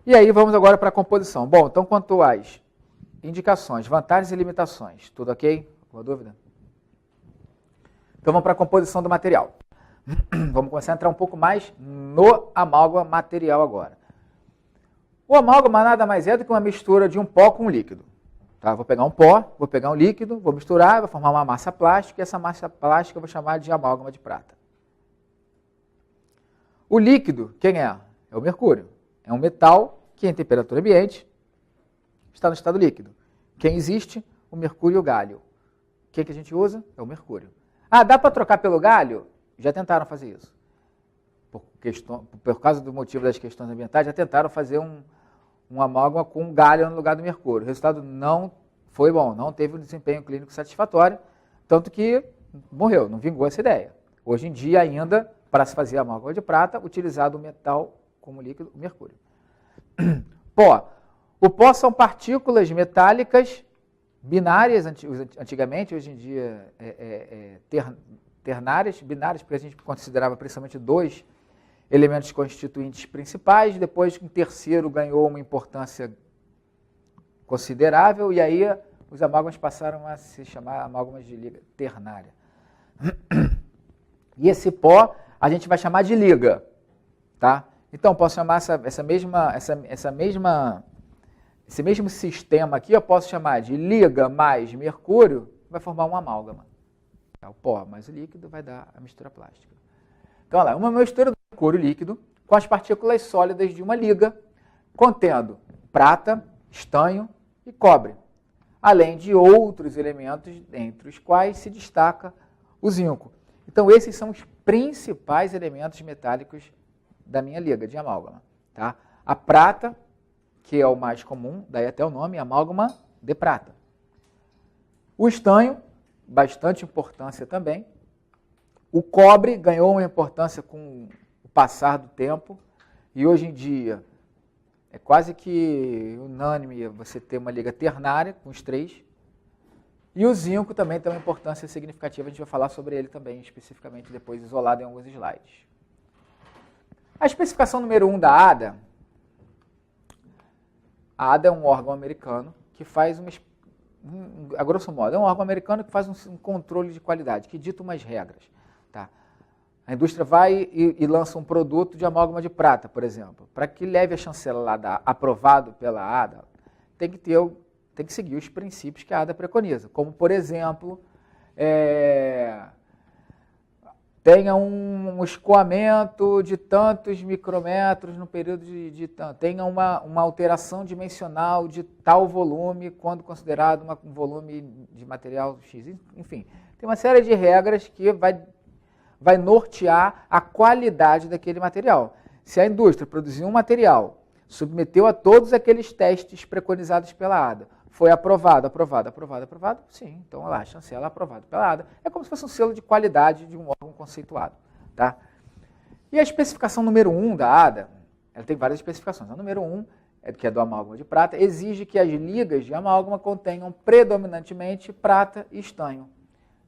E aí vamos agora para a composição. Bom, então quanto às indicações, vantagens e limitações, tudo ok? Alguma dúvida? Então vamos para a composição do material. Vamos começar a entrar um pouco mais no amálgama material agora. O amálgama nada mais é do que uma mistura de um pó com um líquido. Tá? Vou pegar um pó, vou pegar um líquido, vou misturar, vou formar uma massa plástica, e essa massa plástica eu vou chamar de amálgama de prata. O líquido, quem é? É o mercúrio. É um metal que em temperatura ambiente está no estado líquido. Quem existe? O mercúrio e o gálio. Quem que a gente usa? É o mercúrio. Ah, dá para trocar pelo gálio? Já tentaram fazer isso. Por causa do motivo das questões ambientais, já tentaram fazer um amálgama com gálio no lugar do mercúrio. O resultado não foi bom, não teve um desempenho clínico satisfatório, tanto que morreu, não vingou essa ideia. Hoje em dia ainda, para se fazer amálgama de prata, utilizado o metal como líquido, o mercúrio. Pó. O pó são partículas metálicas binárias, antigamente, hoje em dia ternárias, binárias, porque a gente considerava principalmente dois elementos constituintes principais, depois um terceiro ganhou uma importância considerável, e aí os amálgamas passaram a se chamar amálgamas de liga ternária. E esse pó a gente vai chamar de liga, tá? Então, posso chamar esse mesmo sistema aqui, eu posso chamar de liga mais mercúrio, vai formar um amálgama. O pó mais o líquido vai dar a mistura plástica. Então, olha lá, uma mistura do mercúrio líquido com as partículas sólidas de uma liga, contendo prata, estanho e cobre, além de outros elementos, entre os quais se destaca o zinco. Então, esses são os principais elementos metálicos da minha liga de amálgama. Tá? A prata, que é o mais comum, daí até o nome, amálgama de prata. O estanho, bastante importância também. O cobre ganhou uma importância com o passar do tempo, e hoje em dia é quase que unânime você ter uma liga ternária com os três. E o zinco também tem uma importância significativa, a gente vai falar sobre ele também, especificamente depois, isolado em alguns slides. A especificação número 1 da ADA. A ADA é um órgão americano que faz a grosso modo, é um órgão americano que faz um controle de qualidade, que dita umas regras. Tá? A indústria vai e lança um produto de amálgama de prata, por exemplo. Para que leve a chancela lá aprovado pela ADA, tem que seguir os princípios que a ADA preconiza, como, por exemplo, tenha um escoamento de tantos micrômetros no período de tanto, tenha uma alteração dimensional de tal volume quando considerado um volume de material X. Enfim, tem uma série de regras que vai nortear a qualidade daquele material. Se a indústria produziu um material, submeteu a todos aqueles testes preconizados pela ADA, foi aprovado, sim, então olha lá, chancela aprovado pela ADA. É como se fosse um selo de qualidade de um órgão conceituado. Tá? E a especificação número 1 da ADA, ela tem várias especificações. A número 1, que é do amálgama de prata, exige que as ligas de amálgama contenham predominantemente prata e estanho.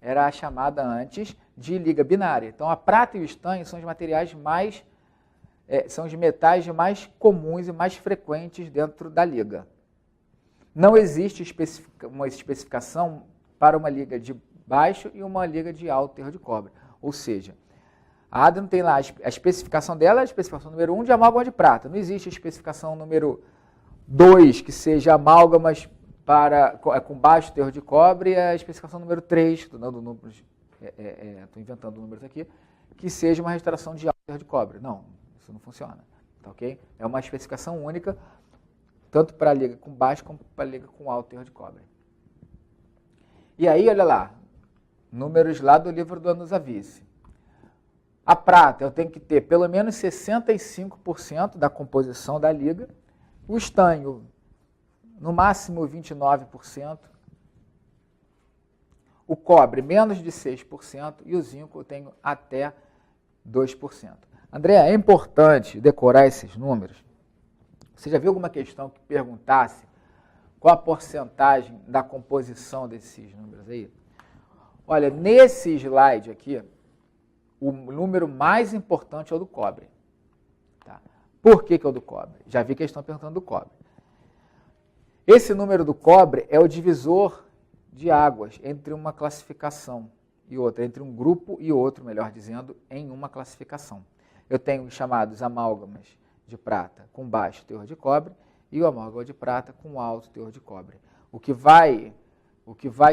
Era a chamada antes de liga binária. Então, a prata e o estanho são os materiais são os metais mais comuns e mais frequentes dentro da liga. Não existe uma especificação para uma liga de baixo e uma liga de alto teor de cobre. Ou seja, a ADA não tem lá a especificação dela, a especificação número 1 de amálgama de prata. Não existe a especificação número 2, que seja amálgamas com baixo teor de cobre, e a especificação número 3, estou dando números, estou inventando números aqui, que seja uma restauração de alto teor de cobre. Não, isso não funciona. Tá, okay? É uma especificação única, tanto para a liga com baixo como para a liga com alto teor de cobre. E aí, olha lá, números lá do livro do Anusavice. A prata, eu tenho que ter pelo menos 65% da composição da liga, o estanho, no máximo 29%, o cobre, menos de 6%, e o zinco eu tenho até 2%. André, é importante decorar esses números? Você já viu alguma questão que perguntasse qual a porcentagem da composição desses números aí? Olha, nesse slide aqui, o número mais importante é o do cobre. Tá? Por que é o do cobre? Já vi que eles estão perguntando do cobre. Esse número do cobre é o divisor de águas entre uma classificação e outra, entre um grupo e outro, melhor dizendo, em uma classificação. Eu tenho os chamados amálgamas de prata com baixo teor de cobre e o amálgama de prata com alto teor de cobre. O que vai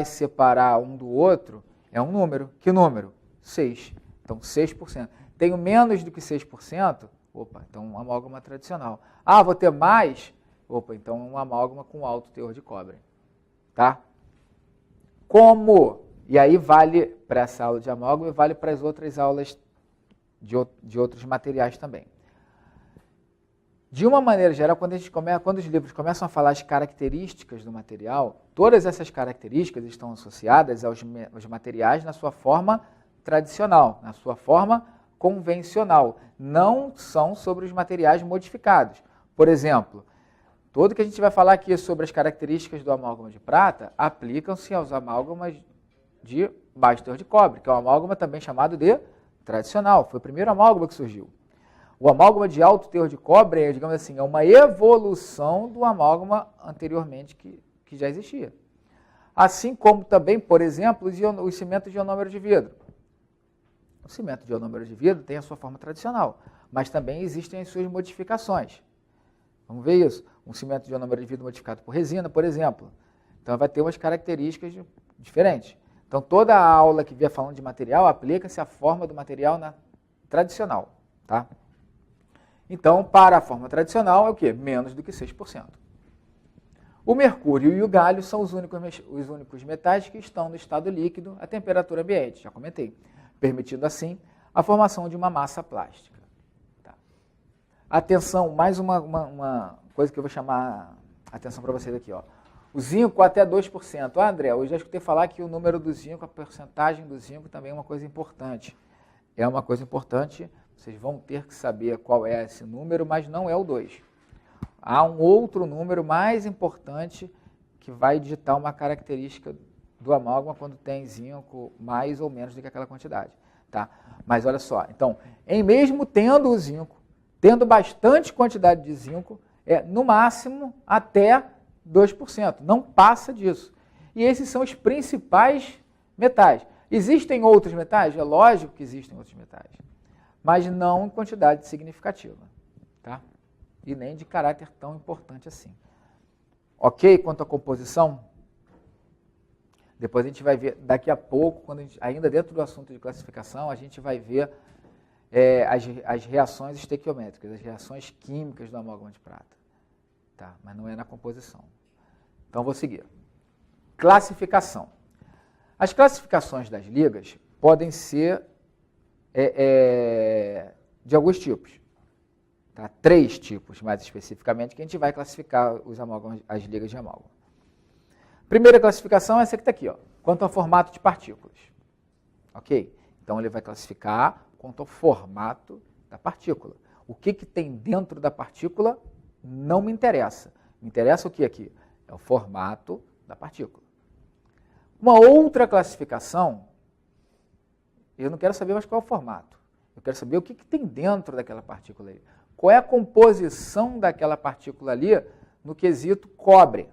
separar um do outro é um número. Que número? 6. Então, 6%. Tenho menos do que 6%? Opa, então um amálgama tradicional. Ah, vou ter mais? Opa, então um amálgama com alto teor de cobre. Tá? Como? E aí vale para essa aula de amálgama e vale para as outras aulas de outros materiais também. De uma maneira geral, quando os livros começam a falar as características do material, todas essas características estão associadas aos materiais na sua forma tradicional, na sua forma convencional. Não são sobre os materiais modificados. Por exemplo, tudo que a gente vai falar aqui sobre as características do amálgama de prata aplicam-se aos amálgamas de baixo teor de cobre, que é um amálgama também chamado de tradicional. Foi o primeiro amálgama que surgiu. O amálgama de alto teor de cobre, digamos assim, é uma evolução do amálgama anteriormente que já existia. Assim como também, por exemplo, os cimentos de ionômero de vidro. O cimento de ionômero de vidro tem a sua forma tradicional, mas também existem as suas modificações. Vamos ver isso. Um cimento de ionômero de vidro modificado por resina, por exemplo. Então, vai ter umas características diferentes. Então, toda a aula que vier falando de material aplica-se à forma do material tradicional. Tá? Então, para a forma tradicional, é o quê? Menos do que 6%. O mercúrio e o galho são os únicos metais que estão no estado líquido à temperatura ambiente, já comentei, permitindo assim a formação de uma massa plástica. Tá. Atenção, mais uma coisa que eu vou chamar a atenção para vocês aqui. Ó. O zinco até 2%. Ah, André, eu já escutei falar que o número do zinco, a porcentagem do zinco também é uma coisa importante. É uma coisa importante, vocês vão ter que saber qual é esse número, mas não é o 2. Há um outro número mais importante que vai ditar uma característica do amálgama quando tem zinco mais ou menos do que aquela quantidade. Tá? Mas olha só, então, mesmo tendo o zinco, tendo bastante quantidade de zinco, no máximo até 2%, não passa disso. E esses são os principais metais. Existem outros metais? É lógico que existem outros metais, mas não em quantidade significativa, tá? E nem de caráter tão importante assim. Ok? Quanto à composição? Depois a gente vai ver, daqui a pouco, ainda dentro do assunto de classificação, a gente vai ver as reações estequiométricas, as reações químicas do amálgama de prata. Tá? Mas não é na composição. Então, vou seguir. Classificação. As classificações das ligas podem ser de alguns tipos. Tá? 3 tipos, mais especificamente, que a gente vai classificar as ligas de amálgama. Primeira classificação é essa que está aqui, ó, quanto ao formato de partículas. Ok? Então, ele vai classificar quanto ao formato da partícula. O que tem dentro da partícula não me interessa. Me interessa o que aqui? É o formato da partícula. Uma outra classificação, eu não quero saber mais qual é o formato. Eu quero saber o que tem dentro daquela partícula ali. Qual é a composição daquela partícula ali no quesito cobre.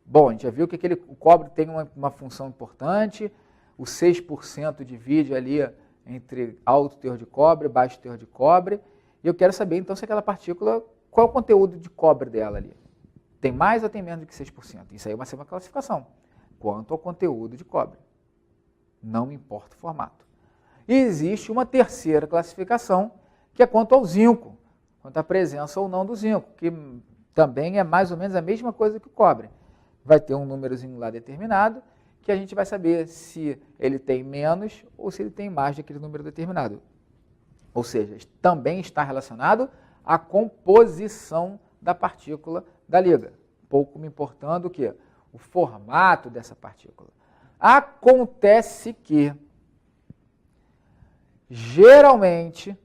Bom, a gente já viu que o cobre tem uma função importante, o 6% divide ali entre alto teor de cobre e baixo teor de cobre, e eu quero saber então se aquela partícula, qual é o conteúdo de cobre dela ali. Tem mais ou tem menos do que 6%? Isso aí vai ser uma classificação. Quanto ao conteúdo de cobre. Não me importa o formato. E existe uma terceira classificação, que é quanto ao zinco, quanto à presença ou não do zinco, que também é mais ou menos a mesma coisa que o cobre. Vai ter um númerozinho lá determinado, que a gente vai saber se ele tem menos ou se ele tem mais daquele número determinado. Ou seja, também está relacionado à composição da partícula da liga. Pouco me importando o quê? O formato dessa partícula. Acontece que, geralmente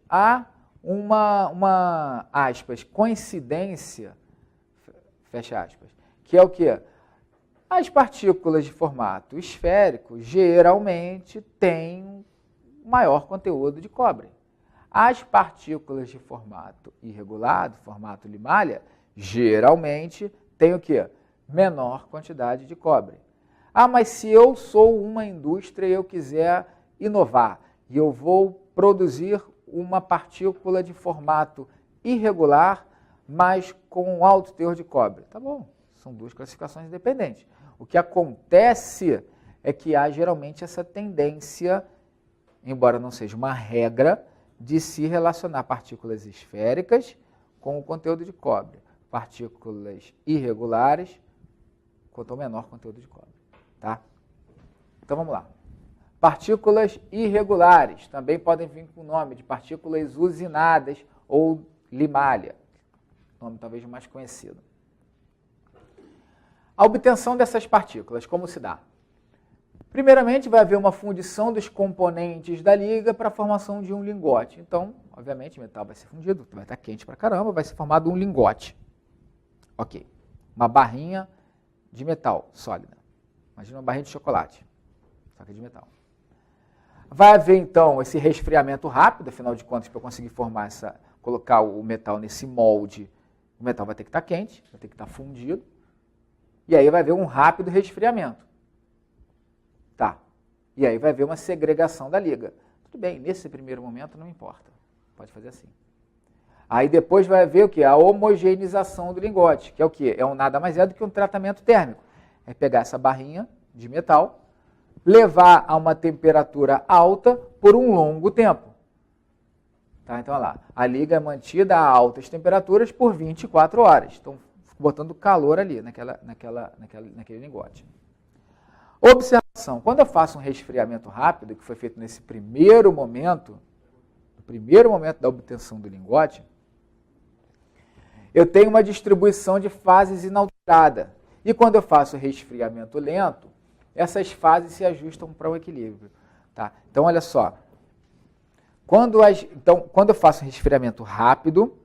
há uma aspas, coincidência, fecha aspas, que é o quê? As partículas de formato esférico geralmente têm maior conteúdo de cobre. As partículas de formato irregular, do formato limalha, geralmente têm o quê? Menor quantidade de cobre. Ah, mas se eu sou uma indústria e eu quiser inovar, e eu vou produzir uma partícula de formato irregular, mas com um alto teor de cobre. Tá bom, são duas classificações independentes. O que acontece é que há geralmente essa tendência, embora não seja uma regra, de se relacionar partículas esféricas com o conteúdo de cobre. Partículas irregulares quanto ao menor conteúdo de cobre. Tá? Então vamos lá. Partículas irregulares também podem vir com o nome de partículas usinadas ou limalha, nome talvez mais conhecido. A obtenção dessas partículas, como se dá? Primeiramente, vai haver uma fundição dos componentes da liga para a formação de um lingote. Então, obviamente, o metal vai ser fundido, vai estar quente pra caramba, vai ser formado um lingote. Ok. Uma barrinha de metal sólida. Imagina uma barrinha de chocolate, só que de metal. Vai haver, então, esse resfriamento rápido, afinal de contas, para eu conseguir colocar o metal nesse molde, o metal vai ter que estar quente, vai ter que estar fundido, e aí vai haver um rápido resfriamento. Tá. E aí vai haver uma segregação da liga. Tudo bem, nesse primeiro momento não importa, pode fazer assim. Aí depois vai haver o quê? A homogeneização do lingote, que é o quê? Nada mais é do que um tratamento térmico. É pegar essa barrinha de metal, levar a uma temperatura alta por um longo tempo. Tá? Então, olha lá, a liga é mantida a altas temperaturas por 24 horas. Então, fico botando calor ali, naquele lingote. Observação, quando eu faço um resfriamento rápido, que foi feito nesse primeiro momento, no primeiro momento da obtenção do lingote, eu tenho uma distribuição de fases inalterada. E quando eu faço resfriamento lento, essas fases se ajustam para o equilíbrio. Tá? Então, olha só. Quando eu faço um resfriamento rápido,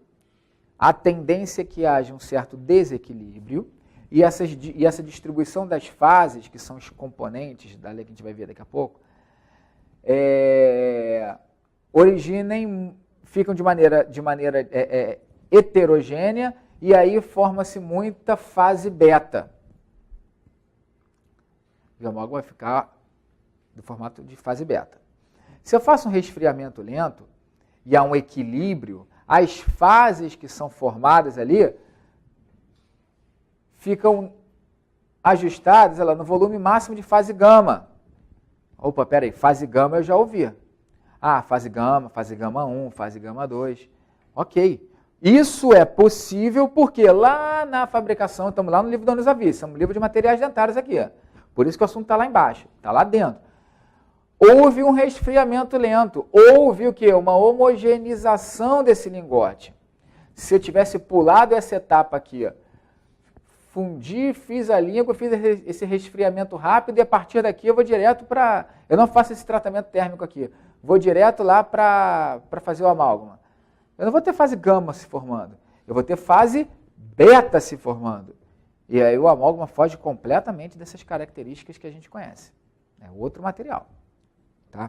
a tendência é que haja um certo desequilíbrio e essa distribuição das fases, que são os componentes da lei que a gente vai ver daqui a pouco, ficam de maneira heterogênea e aí forma-se muita fase beta. O amálgama vai ficar do formato de fase beta. Se eu faço um resfriamento lento e há um equilíbrio, as fases que são formadas ali ficam ajustadas no volume máximo de fase gama. Opa, peraí, fase gama eu já ouvi. Ah, fase gama 1, fase gama 2. Ok. Isso é possível porque lá na fabricação, estamos lá no livro da Nos Avisa, estamos no livro de materiais dentários aqui. Por isso que o assunto está lá embaixo, está lá dentro. Houve um resfriamento lento, houve o quê? Uma homogeneização desse lingote. Se eu tivesse pulado essa etapa aqui, fundi, fiz a língua, fiz esse resfriamento rápido e a partir daqui eu vou direto para... Eu não faço esse tratamento térmico aqui, vou direto lá para fazer o amálgama. Eu não vou ter fase gama se formando, eu vou ter fase beta se formando. E aí o amálgama foge completamente dessas características que a gente conhece. É outro material. Tá?